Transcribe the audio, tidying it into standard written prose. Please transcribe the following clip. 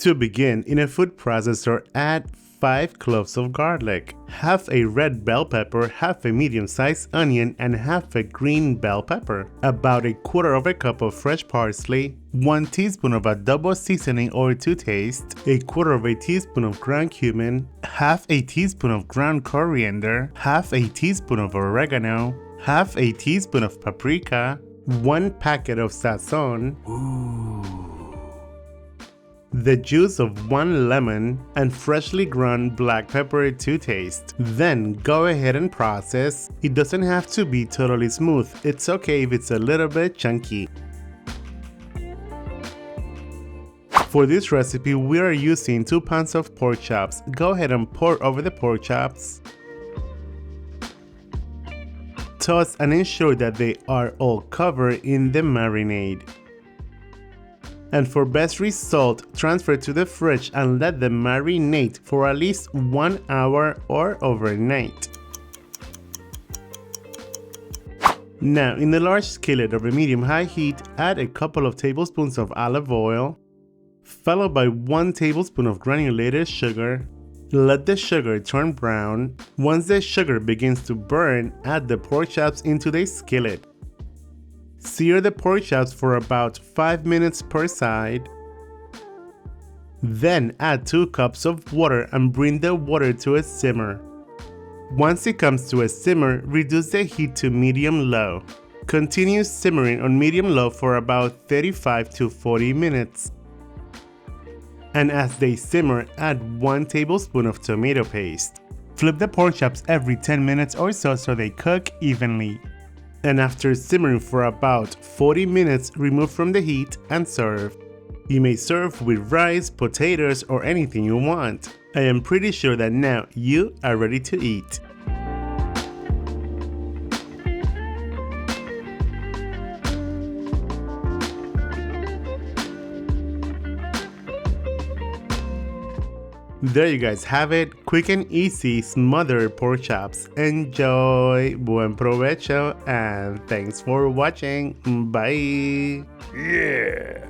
To begin, in a food processor, add 5 cloves of garlic, half a red bell pepper, half a medium-sized onion, and half a green bell pepper, about a quarter of a cup of fresh parsley, 1 teaspoon of adobo seasoning or to taste, a quarter of a teaspoon of ground cumin, half a teaspoon of ground coriander, half a teaspoon of oregano, half a teaspoon of paprika, 1 packet of sazon, the juice of 1 lemon, and freshly ground black pepper to taste. Then go ahead and process. It doesn't have to be totally smooth. It's okay if it's a little bit chunky. For this recipe, we are using 2 pounds of pork chops. Go ahead and pour over the pork chops. Toss and ensure that they are all covered in the marinade. And for best result, transfer to the fridge and let them marinate for at least 1 hour or overnight. Now, in a large skillet over medium-high heat, add a couple of tablespoons of olive oil, followed by 1 tablespoon of granulated sugar. Let the sugar turn brown. Once the sugar begins to burn, add the pork chops into the skillet. Sear the pork chops for about 5 minutes per side. Then add 2 cups of water and bring the water to a simmer. Once it comes to a simmer, reduce the heat to medium-low. Continue simmering on medium-low for about 35 to 40 minutes. And as they simmer, add 1 tablespoon of tomato paste. Flip the pork chops every 10 minutes or so they cook evenly. And after simmering for about 40 minutes, remove from the heat and serve. You may serve with rice, potatoes, or anything you want. I am pretty sure that now you are ready to eat. There you guys have it, quick and easy smothered pork chops. Enjoy, buen provecho, and thanks for watching. Bye. Yeah.